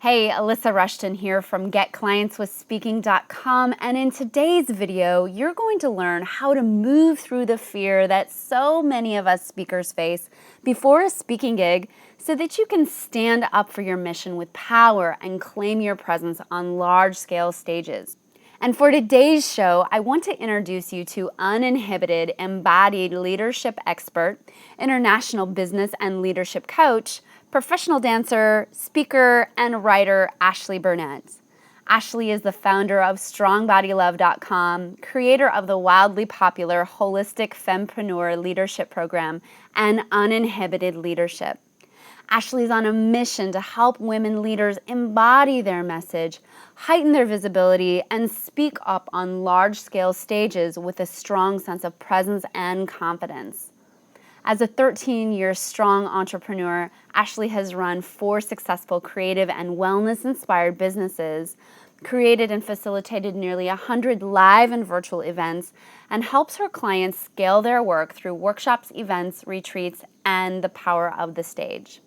Hey, Alyssa Rushton here from GetClientsWithSpeaking.com, and in today's video, you're going to learn how to move through the fear that so many of us speakers face before a speaking gig so that you can stand up for your mission with power and claim your presence on large-scale stages. And for today's show, I want to introduce you to uninhibited, embodied leadership expert, international business and leadership coach, professional dancer, speaker, and writer, Ashley Burnett. Ashley is the founder of StrongBodyLove.com, creator of the wildly popular Holistic Fempreneur Leadership Program, and Uninhibited Leadership. Ashley's on a mission to help women leaders embody their message, heighten their visibility, and speak up on large-scale stages with a strong sense of presence and confidence. As a 13-year strong entrepreneur, Ashley has run 4 successful creative and wellness-inspired businesses, created and facilitated nearly 100 live and virtual events, and helps her clients scale their work through workshops, events, retreats, and the power of the stage.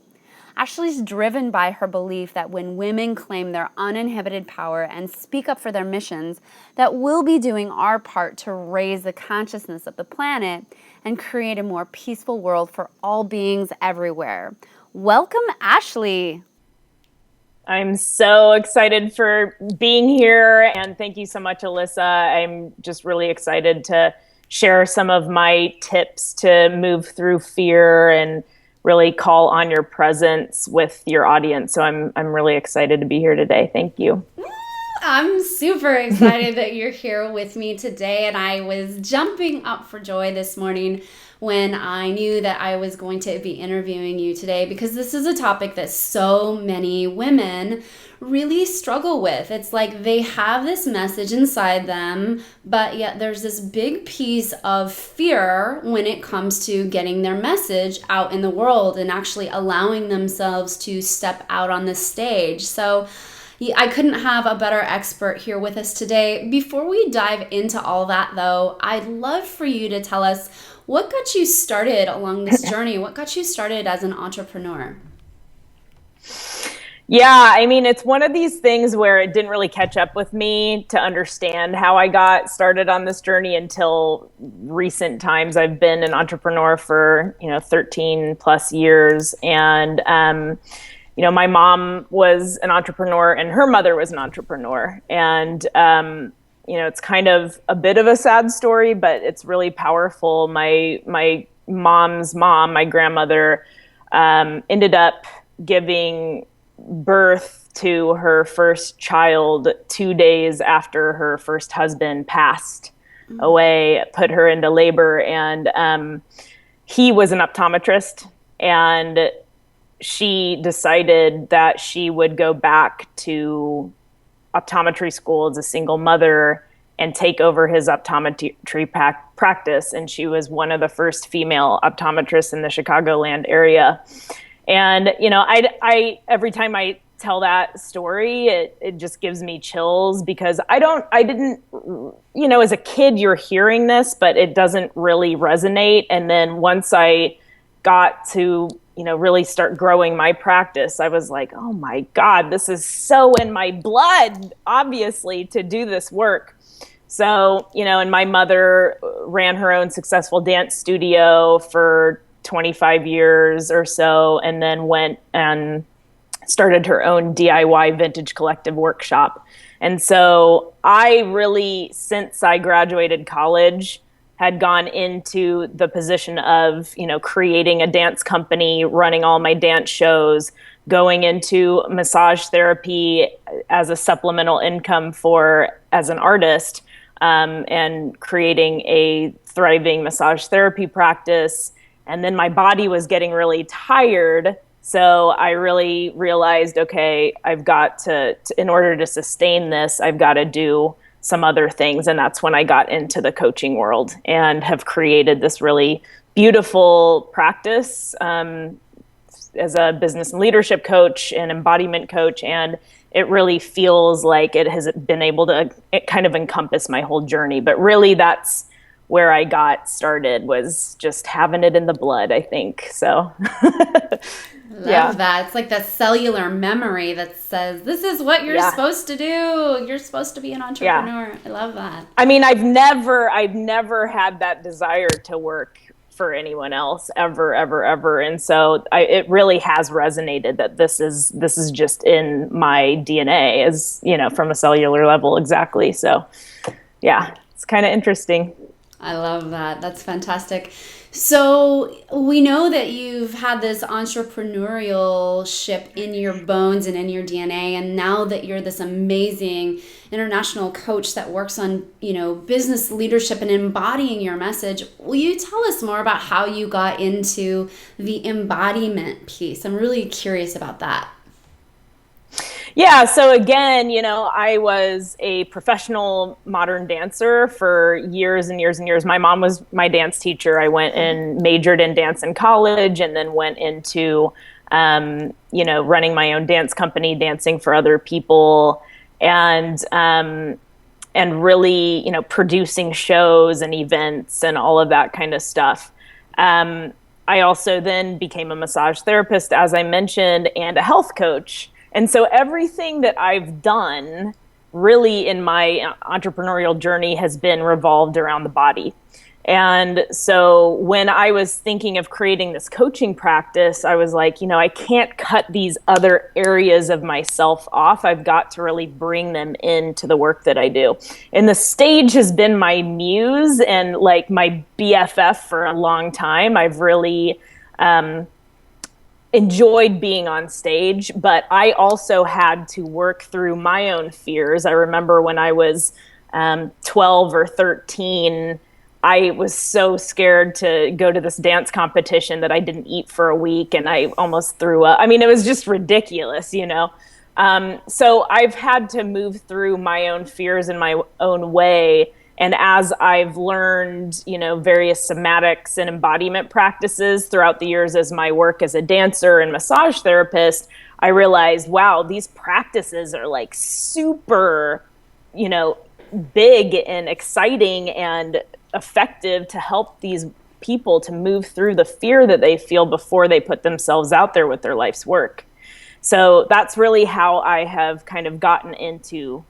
Ashley's driven by her belief that when women claim their uninhibited power and speak up for their missions, that we'll be doing our part to raise the consciousness of the planet and create a more peaceful world for all beings everywhere. Welcome, Ashley. I'm so excited for being here, and thank you so much, Alyssa. I'm just really excited to share some of my tips to move through fear and really call on your presence with your audience. So I'm really excited to be here today. Thank you. I'm super excited that you're here with me today, and I was jumping up for joy this morning when I knew that I was going to be interviewing you today, because this is a topic that so many women really struggle with. It's like they have this message inside them, but yet there's this big piece of fear when it comes to getting their message out in the world and actually allowing themselves to step out on the stage. So I couldn't have a better expert here with us today. Before we dive into all that, though, I'd love for you to tell us what got you started along this journey. What got you started as an entrepreneur? Yeah, I mean, it's one of these things where it didn't really catch up with me to understand how I got started on this journey until recent times. I've been an entrepreneur for, 13 plus years. And, my mom was an entrepreneur and her mother was an entrepreneur. And, it's kind of a bit of a sad story, but it's really powerful. My mom's mom, my grandmother, ended up giving birth to her first child 2 days after her first husband passed away, put her into labor. And he was an optometrist, and she decided that she would go back to optometry school as a single mother and take over his optometry practice. And she was one of the first female optometrists in the Chicagoland area. And, I every time I tell that story, it just gives me chills, because I didn't, as a kid, you're hearing this, but it doesn't really resonate. And then once I got to, really start growing my practice, I was like, oh my God, this is so in my blood, obviously, to do this work. So, and my mother ran her own successful dance studio for 25 years or so, and then went and started her own DIY vintage collective workshop. And so I really, since I graduated college, had gone into the position of, creating a dance company, running all my dance shows, going into massage therapy as a supplemental income as an artist, and creating a thriving massage therapy practice. And then my body was getting really tired. So I really realized, okay, I've got to in order to sustain this, I've got to do some other things. And that's when I got into the coaching world and have created this really beautiful practice as a business and leadership coach and embodiment coach. And it really feels like it has been able to kind of encompass my whole journey. But really, that's where I got started, was just having it in the blood, I think. So Love that. It's like that cellular memory that says, this is what you're Yeah. supposed to do. You're supposed to be an Yeah. entrepreneur. I love that. I mean, I've never had that desire to work for anyone else ever, ever, ever. And so it really has resonated that this is just in my DNA, as you know, from a cellular level. Exactly. So yeah, it's kind of interesting. I love that. That's fantastic. So we know that you've had this entrepreneurial ship in your bones and in your DNA, and now that you're this amazing international coach that works on, business leadership and embodying your message, will you tell us more about how you got into the embodiment piece? I'm really curious about that. Yeah, so again, I was a professional modern dancer for years and years and years. My mom was my dance teacher. I went and majored in dance in college and then went into, running my own dance company, dancing for other people, and really, producing shows and events and all of that kind of stuff. I also then became a massage therapist, as I mentioned, and a health coach. And so everything that I've done really in my entrepreneurial journey has been revolved around the body. And so when I was thinking of creating this coaching practice, I was like, I can't cut these other areas of myself off. I've got to really bring them into the work that I do. And the stage has been my muse and like my BFF for a long time. I've really enjoyed being on stage, but I also had to work through my own fears. I remember when I was 12 or 13, I was so scared to go to this dance competition that I didn't eat for a week and I almost threw up. I mean, it was just ridiculous. So I've had to move through my own fears in my own way. And as I've learned, various somatics and embodiment practices throughout the years as my work as a dancer and massage therapist, I realized, wow, these practices are like super, big and exciting and effective to help these people to move through the fear that they feel before they put themselves out there with their life's work. So that's really how I have kind of gotten into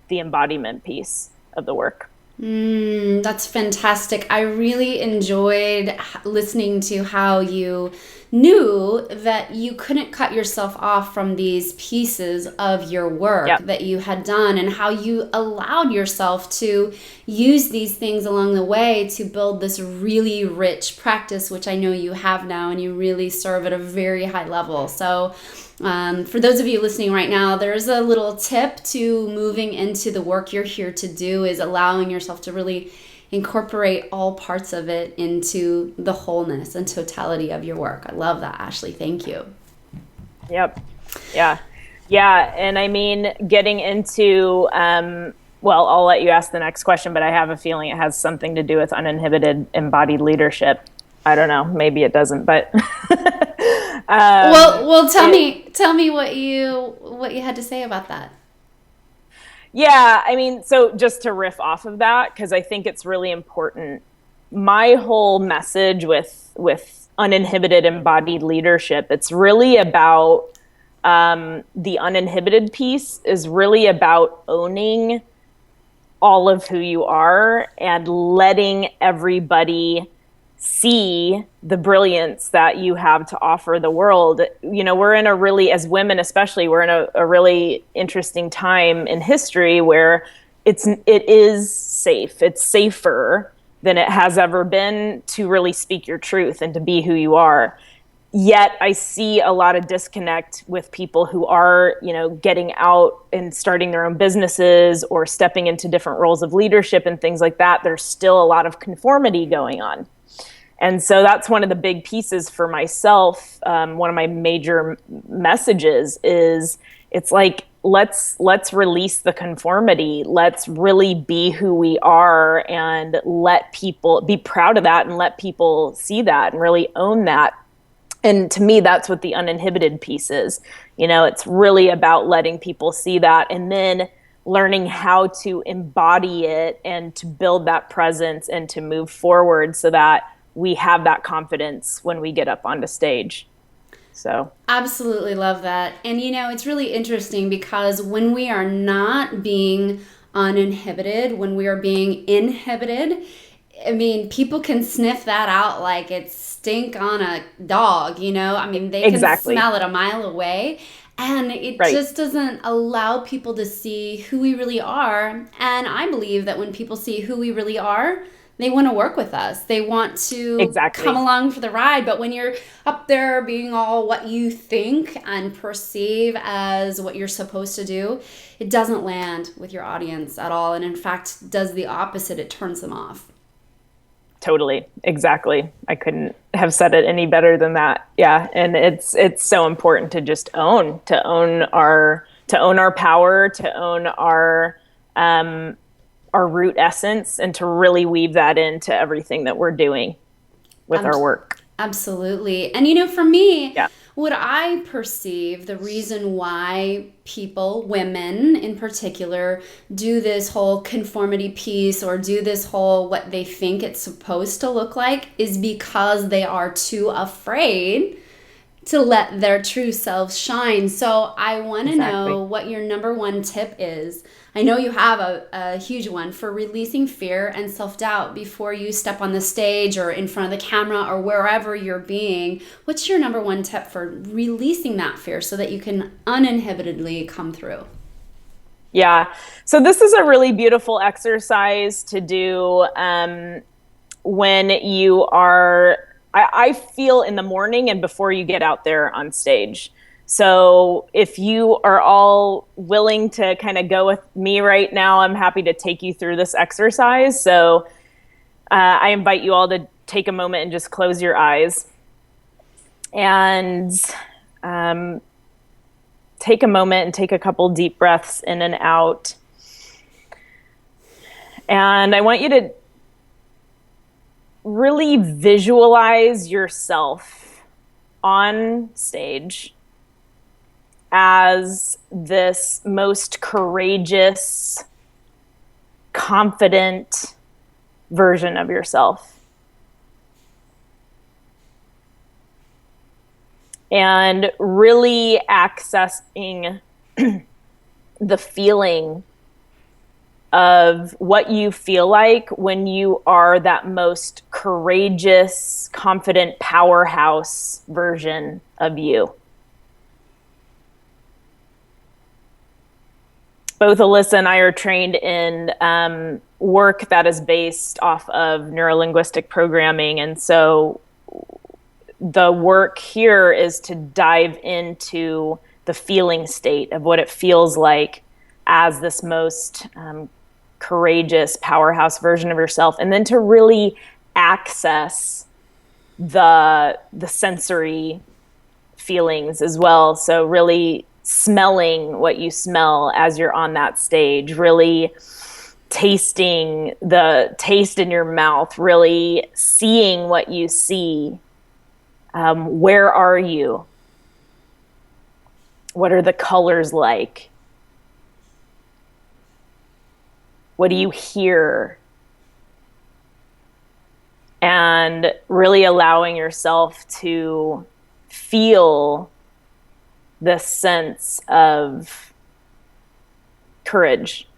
the embodiment piece of the work. That's fantastic. I really enjoyed listening to how you knew that you couldn't cut yourself off from these pieces of your work Yep. that you had done, and how you allowed yourself to use these things along the way to build this really rich practice, which I know you have now, and you really serve at a very high level. So for those of you listening right now, there's a little tip to moving into the work you're here to do, is allowing yourself to really incorporate all parts of it into the wholeness and totality of your work. I love that, Ashley. Thank you. Yep. Yeah. Yeah. And I mean, getting into, well, I'll let you ask the next question, but I have a feeling it has something to do with uninhibited embodied leadership. I don't know. Maybe it doesn't, but well, tell me what you had to say about that. yeah, I mean, so just to riff off of that, because I think it's really important. My whole message with uninhibited embodied leadership, it's really about the uninhibited piece is really about owning all of who you are and letting everybody see the brilliance that you have to offer the world. We're in a really, as women especially, we're in a really interesting time in history where it is safe. It's safer than it has ever been to really speak your truth and to be who you are. Yet I see a lot of disconnect with people who are, getting out and starting their own businesses or stepping into different roles of leadership and things like that. There's still a lot of conformity going on. And so that's one of the big pieces for myself. One of my major messages is it's like, let's release the conformity. Let's really be who we are and let people be proud of that and let people see that and really own that. And to me, that's what the uninhibited piece is. It's really about letting people see that and then learning how to embody it and to build that presence and to move forward so that we have that confidence when we get up onto stage. So Absolutely love that. And it's really interesting because when we are not being uninhibited, when we are being inhibited, I mean, people can sniff that out like it's stink on a dog, I mean, they can exactly. smell it a mile away. And it Right. just doesn't allow people to see who we really are. And I believe that when people see who we really are, they want to work with us. They want to come Exactly. along for the ride. But when you're up there being all what you think and perceive as what you're supposed to do, it doesn't land with your audience at all. And in fact, does the opposite. It turns them off. Totally. Exactly. I couldn't have said it any better than that. Yeah. And it's so important to just to own our power, to own our root essence, and to really weave that into everything that we're doing with Um, our work. Absolutely. And for me, Yeah. what I perceive the reason why people, women in particular, do this whole conformity piece or do this whole what they think it's supposed to look like is because they are too afraid to let their true selves shine. So I want to know Exactly. what your number one tip is. I know you have a huge one for releasing fear and self doubt before you step on the stage or in front of the camera or wherever you're being. What's your number one tip for releasing that fear so that you can uninhibitedly come through? Yeah. So this is a really beautiful exercise to do when you are, I feel in the morning and before you get out there on stage. So if you are all willing to kind of go with me right now, I'm happy to take you through this exercise. So I invite you all to take a moment and just close your eyes and um, take a moment and take a couple deep breaths in and out. And I want you to really visualize yourself on stage as this most courageous, confident version of yourself. And really accessing the feeling of what you feel like when you are that most courageous, confident, powerhouse version of you. Both Alyssa and I are trained in work that is based off of neurolinguistic programming. And so the work here is to dive into the feeling state of what it feels like as this most courageous powerhouse version of yourself, and then to really access the sensory feelings as well. So really smelling what you smell as you're on that stage, really tasting the taste in your mouth, really seeing what you see. Where are you? What are the colors like? What do you hear? And really allowing yourself to feel this sense of courage.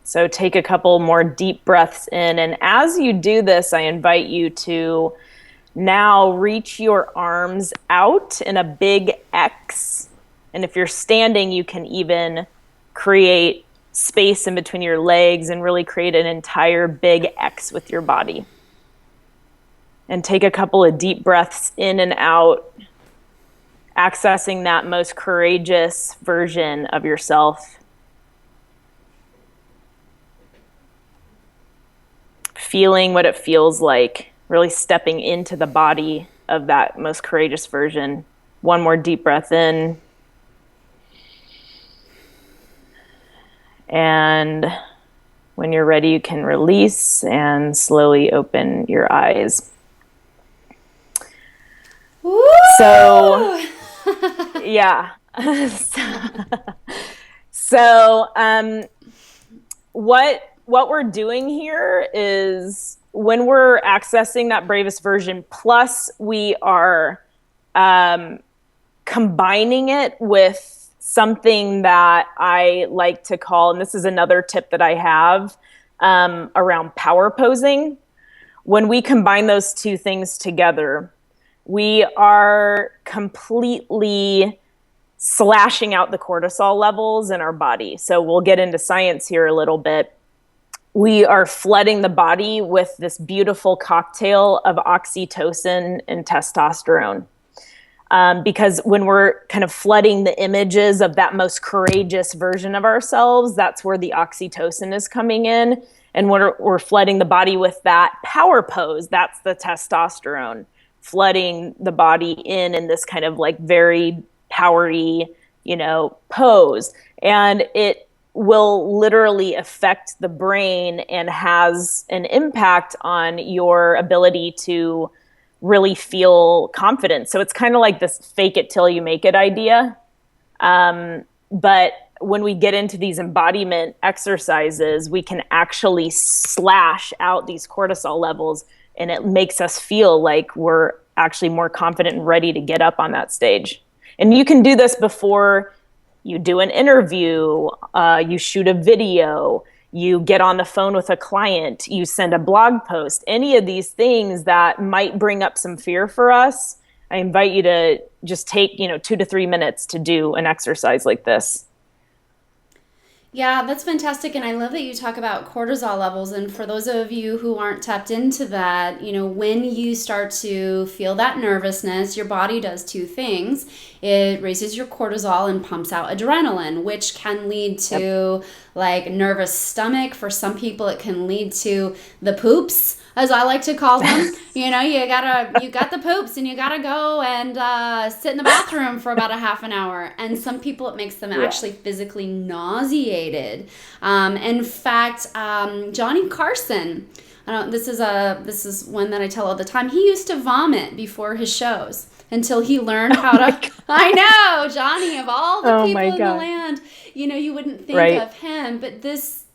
So take a couple more deep breaths in. And as you do this, I invite you to now reach your arms out in a big X. And if you're standing, you can even create space in between your legs and really create an entire big X with your body. And take a couple of deep breaths in and out, accessing that most courageous version of yourself. Feeling what it feels like, really stepping into the body of that most courageous version. One more deep breath in. And when you're ready, you can release and slowly open your eyes. Woo! So, yeah. so, what what we're doing here is when we're accessing that bravest version, plus we are combining it with something that I like to call, and this is another tip that I have around power posing. When we combine those two things together, we are completely slashing out the cortisol levels in our body. So we'll get into science here a little bit. We are flooding the body with this beautiful cocktail of oxytocin and testosterone. Because when we're kind of flooding the images of that most courageous version of ourselves, that's where the oxytocin is coming in. And when we're flooding the body with that power pose, that's the testosterone flooding the body in this kind of like very powery, pose. And it will literally affect the brain and has an impact on your ability to really feel confident. So it's kind of like this fake it till you make it idea. But when we get into these embodiment exercises, we can actually slash out these cortisol levels, and it makes us feel like we're actually more confident and ready to get up on that stage. And you can do this before you do an interview, you shoot a video, you get on the phone with a client, you send a blog post, any of these things that might bring up some fear for us. I invite you to just take, 2 to 3 minutes to do an exercise like this. Yeah, that's fantastic. And I love that you talk about cortisol levels. And for those of you who aren't tapped into that, when you start to feel that nervousness, your body does two things. It raises your cortisol and pumps out adrenaline, which can lead to like nervous stomach. For some people, it can lead to the poops, as I like to call them. You got the poops and you gotta go and sit in the bathroom for about a half an hour. And some people, it makes them actually physically nauseated. In fact, Johnny Carson, this is one that I tell all the time. He used to vomit before his shows until he learned how to. I know, Johnny, of all the people in the land, you wouldn't think of him, but this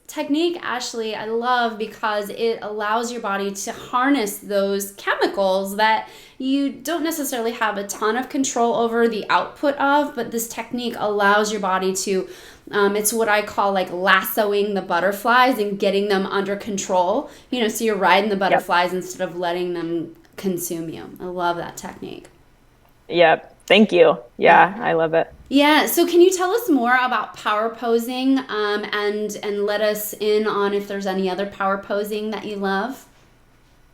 technique, Ashley, I love because it allows your body to harness those chemicals that you don't necessarily have a ton of control over the output of, but this technique allows your body to, it's what I call like lassoing the butterflies and getting them under control, so you're riding the butterflies instead of letting them consume you. I love that technique. Yep. Thank you. Yeah, I love it. Yeah. So can you tell us more about power posing and let us in on if there's any other power posing that you love?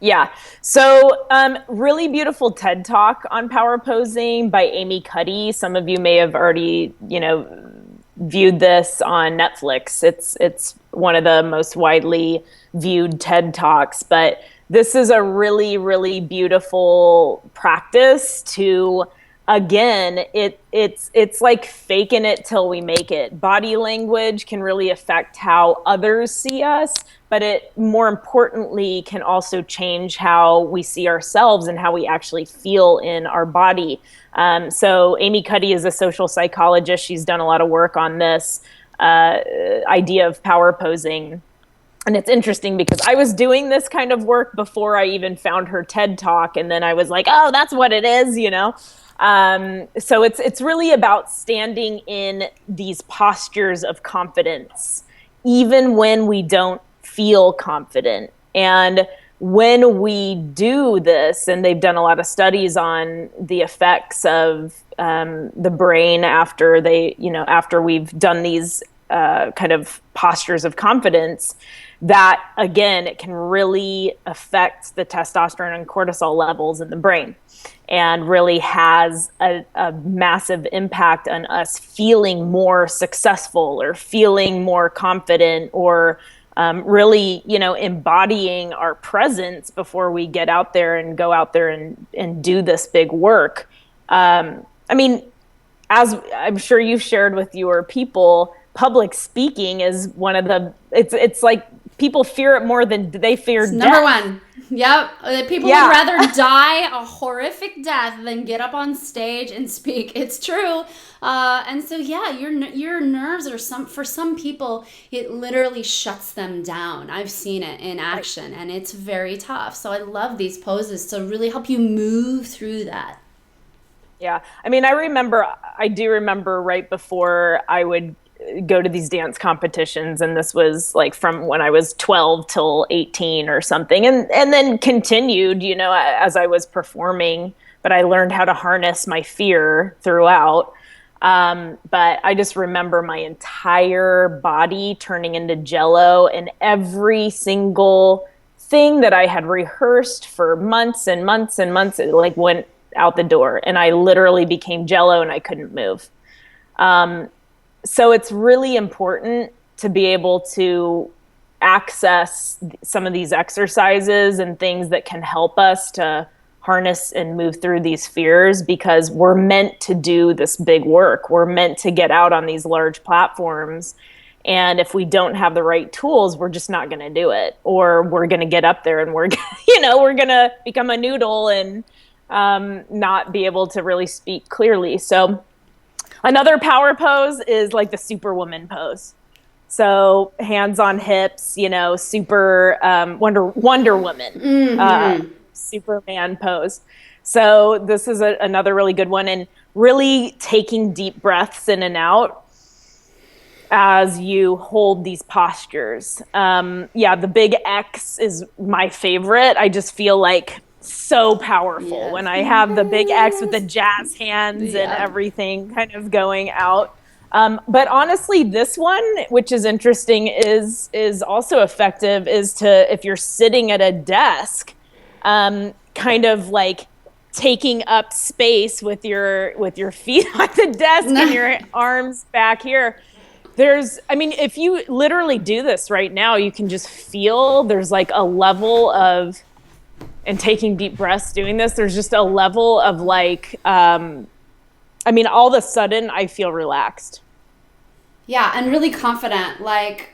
Yeah. So really beautiful TED Talk on power posing by Amy Cuddy. Some of you may have already, viewed this on Netflix. It's one of the most widely viewed TED Talks, but this is a really, really beautiful practice to, again, it's like faking it till we make it. Body language can really affect how others see us, but it more importantly can also change how we see ourselves and how we actually feel in our body. So Amy Cuddy is a social psychologist. She's done a lot of work on this idea of power posing. And it's interesting because I was doing this kind of work before I even found her TED Talk. And then I was like, oh, that's what it is, So it's really about standing in these postures of confidence, even when we don't feel confident. And when we do this, and they've done a lot of studies on the effects of the brain after after we've done these kind of postures of confidence, that again, it can really affect the testosterone and cortisol levels in the brain and really has a massive impact on us feeling more successful or feeling more confident or really, embodying our presence before we get out there and go out there and do this big work. As I'm sure you've shared with your people, public speaking is one of the, it's like people fear it more than they fear It's death. number one. Yep. People would rather die a horrific death than get up on stage and speak. It's true. And so, yeah, your nerves are for some people, it literally shuts them down. I've seen it in action, and it's very tough. So I love these poses to really help you move through that. Yeah. I mean, I do remember right before I would go to these dance competitions, and this was like from when I was 12 till 18 or something, and then continued, as I was performing, but I learned how to harness my fear throughout. But I just remember my entire body turning into jello, and every single thing that I had rehearsed for months and months and months, it like went out the door, and I literally became jello and I couldn't move. So it's really important to be able to access some of these exercises and things that can help us to harness and move through these fears, because we're meant to do this big work. We're meant to get out on these large platforms. And if we don't have the right tools, we're just not going to do it. Or we're going to get up there and we're going to become a noodle and not be able to really speak clearly. So another power pose is like the Superwoman pose. So hands on hips, super Wonder Woman, Superman pose. So this is another really good one, and really taking deep breaths in and out as you hold these postures. The big X is my favorite. I just feel like so powerful when I have the big X with the jazz hands and everything kind of going out. But honestly, this one, which is interesting, is also effective, is if you're sitting at a desk, kind of like taking up space with your feet on the desk and your arms back here. If you literally do this right now, you can just feel there's like a level of, and taking deep breaths doing this, there's just a level of like, all of a sudden I feel relaxed. Yeah, and really confident, like,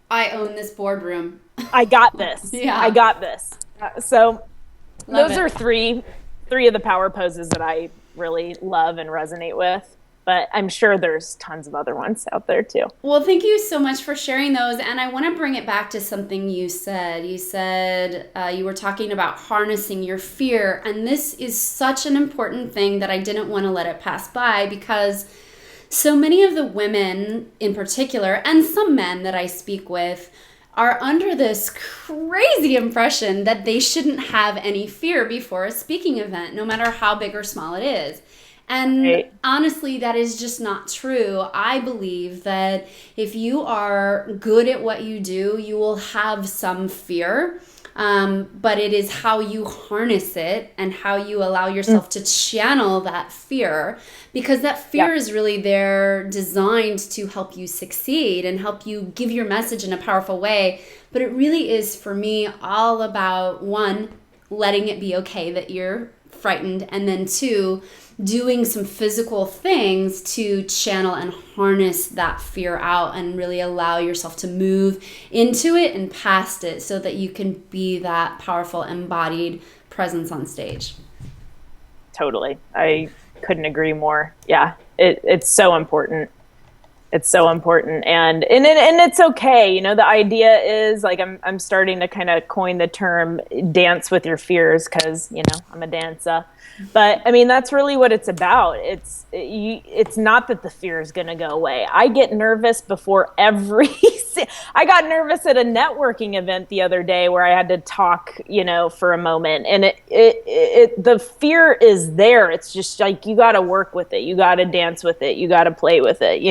I own this boardroom. I got this. Yeah. I got this. So Love those it. are three of the power poses that I really love and resonate with. But I'm sure there's tons of other ones out there too. Well, thank you so much for sharing those. And I want to bring it back to something you said. You said you were talking about harnessing your fear. And this is such an important thing that I didn't want to let it pass by, because so many of the women in particular, and some men that I speak with, are under this crazy impression that they shouldn't have any fear before a speaking event, no matter how big or small it is. And honestly, that is just not true. I believe that if you are good at what you do, you will have some fear. But it is how you harness it and how you allow yourself to channel that fear, because that fear is really there designed to help you succeed and help you give your message in a powerful way. But it really is, for me, all about, one, letting it be okay that you're frightened, and then two, doing some physical things to channel and harness that fear out and really allow yourself to move into it and past it, so that you can be that powerful embodied presence on stage. Totally. I couldn't agree more. Yeah. It's so important. It's so important. And it's okay. The idea is, like, I'm starting to kind of coin the term dance with your fears, because, I'm a dancer. But that's really what it's about. It's not that the fear is going to go away. I get nervous before I got nervous at a networking event the other day where I had to talk, for a moment, and the fear is there. It's just like, you got to work with it. You got to dance with it. You got to play with it,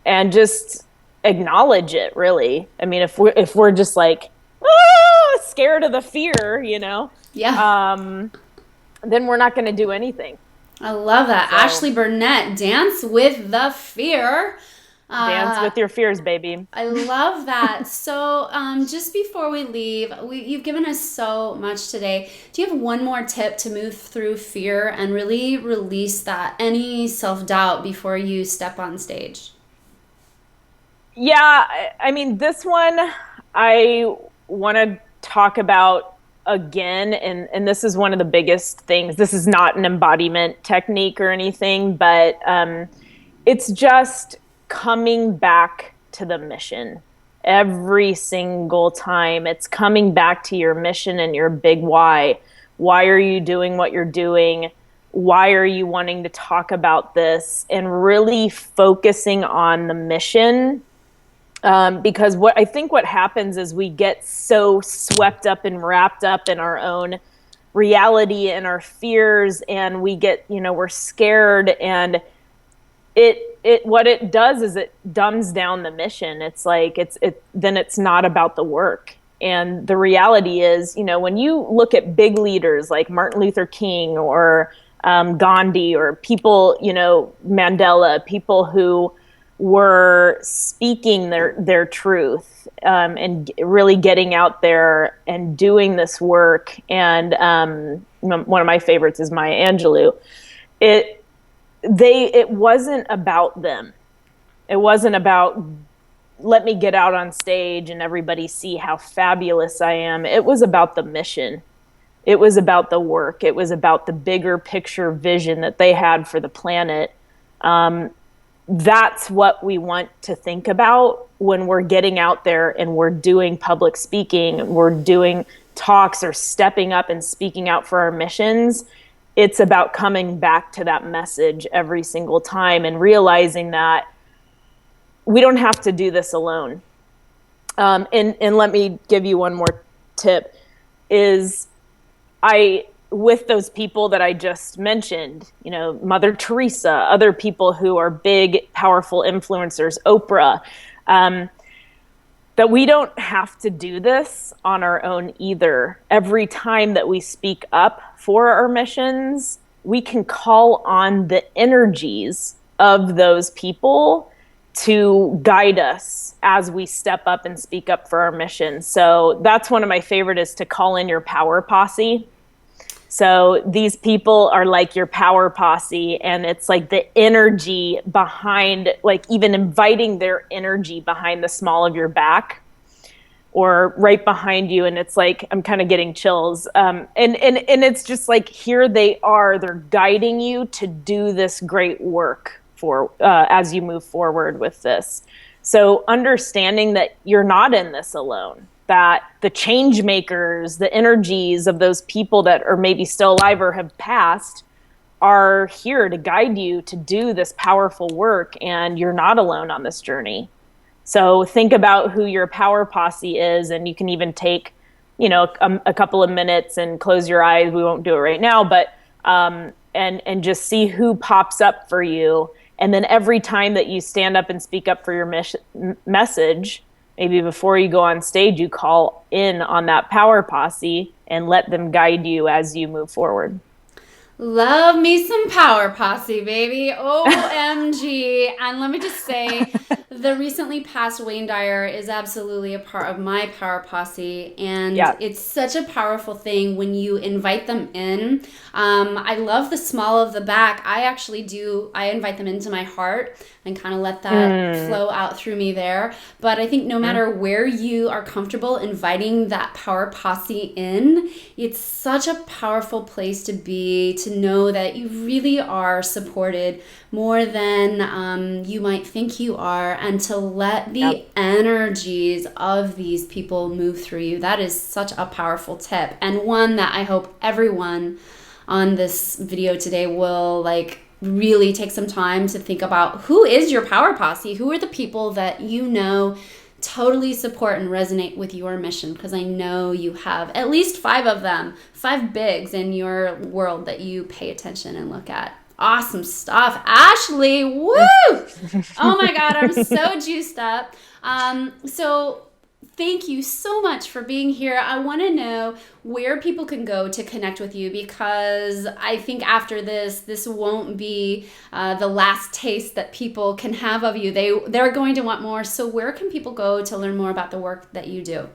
and just acknowledge it, really. If we're just like, scared of the fear, then we're not going to do anything. I love that. So, Ashley Burnett, dance with the fear. Dance with your fears, baby. I love that. So just before we leave, you've given us so much today. Do you have one more tip to move through fear and really release any self-doubt before you step on stage? Yeah, I mean, this one I want to talk about again, and this is one of the biggest things. This is not an embodiment technique or anything, but it's just coming back to the mission every single time. It's coming back to your mission and your big why. Why are you doing what you're doing? Why are you wanting to talk about this? And really focusing on the mission, because what happens is we get so swept up and wrapped up in our own reality and our fears, and we get, we're scared, and it what it does is it dumbs down the mission. It's like then it's not about the work. And the reality is, when you look at big leaders like Martin Luther King or Gandhi, or people, Mandela, people who were speaking their truth, and really getting out there and doing this work. And one of my favorites is Maya Angelou. It wasn't about them. It wasn't about, let me get out on stage and everybody see how fabulous I am. It was about the mission. It was about the work. It was about the bigger picture vision that they had for the planet. That's what we want to think about when we're getting out there and we're doing public speaking, we're doing talks or stepping up and speaking out for our missions. It's about coming back to that message every single time and realizing that we don't have to do this alone. And let me give you one more tip is with those people that I just mentioned, Mother Teresa, other people who are big, powerful influencers, Oprah, that we don't have to do this on our own either. Every time that we speak up for our missions, we can call on the energies of those people to guide us as we step up and speak up for our mission. So that's one of my favorite, is to call in your power posse. So these people are like your power posse, and it's like the energy behind, like even inviting their energy behind the small of your back or right behind you. And it's like, I'm kind of getting chills. And it's just like, here they are, they're guiding you to do this great work for, as you move forward with this. So understanding that you're not in this alone, that the change makers, the energies of those people that are maybe still alive or have passed, are here to guide you to do this powerful work, and you're not alone on this journey. So think about who your power posse is, and you can even take, a couple of minutes and close your eyes. We won't do it right now, but and just see who pops up for you. And then every time that you stand up and speak up for your message, maybe before you go on stage, you call in on that power posse and let them guide you as you move forward. Love me some power posse, baby. OMG. And let me just say, the recently passed Wayne Dyer is absolutely a part of my power posse. And Yeah. it's such a powerful thing when you invite them in. I love the small of the back. I invite them into my heart and kind of let that flow out through me there. But I think no matter where you are comfortable inviting that power posse in, it's such a powerful place to be, to know that you really are supported more than you might think you are, and to let the energies of these people move through you. That is such a powerful tip, and one that I hope everyone on this video today will really take some time to think about. Who is your power posse? Who are the people that totally support and resonate with your mission? Because I know you have at least 5 of them, 5 bigs in your world that you pay attention and look at. Awesome stuff. Ashley, woo! Oh my God, I'm so juiced up. So thank you so much for being here. I want to know where people can go to connect with you, because I think after this won't be the last taste that people can have of you. They're going to want more. So where can people go to learn more about the work that you do?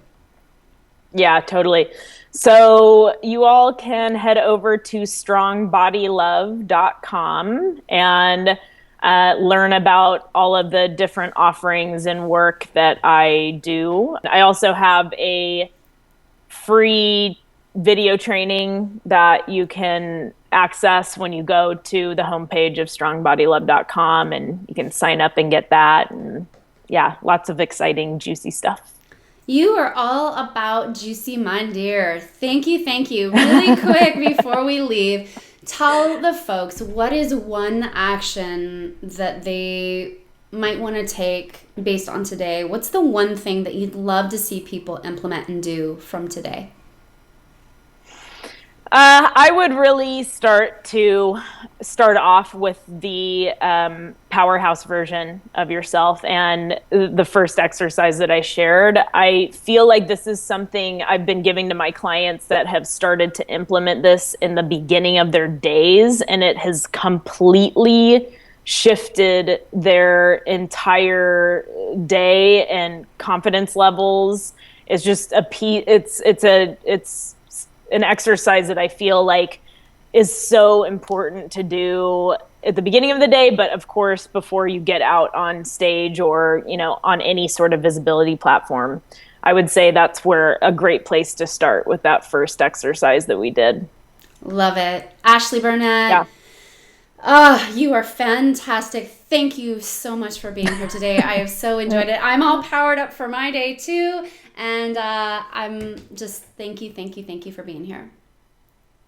Yeah, totally. So you all can head over to strongbodylove.com, and learn about all of the different offerings and work that I do. I also have a free video training that you can access when you go to the homepage of strongbodylove.com, and you can sign up and get that. And yeah, lots of exciting, juicy stuff. You are all about juicy, my dear. Thank you, thank you. Really quick before we leave, tell the folks what is one action that they might want to take based on today. What's the one thing that you'd love to see people implement and do from today? I would really start off with the powerhouse version of yourself. And the first exercise that I shared, I feel like this is something I've been giving to my clients that have started to implement this in the beginning of their days, and it has completely shifted their entire day and confidence levels. It's just it's an exercise that I feel like is so important to do at the beginning of the day, but of course before you get out on stage or, on any sort of visibility platform. I would say that's where a great place to start with that first exercise that we did. Love it. Ashley Burnett. Yeah. You are fantastic. Thank you so much for being here today. I have so enjoyed it. I'm all powered up for my day too. And I'm just thank you for being here.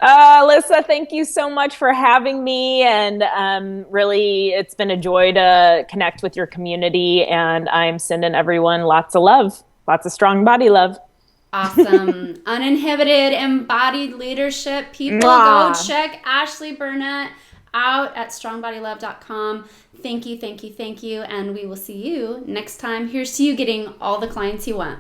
Alyssa, thank you so much for having me. And really, it's been a joy to connect with your community. And I'm sending everyone lots of love, lots of strong body love. Awesome. Uninhibited, embodied leadership. People, go check Ashley Burnett out at strongbodylove.com. Thank you. And we will see you next time. Here's to you getting all the clients you want.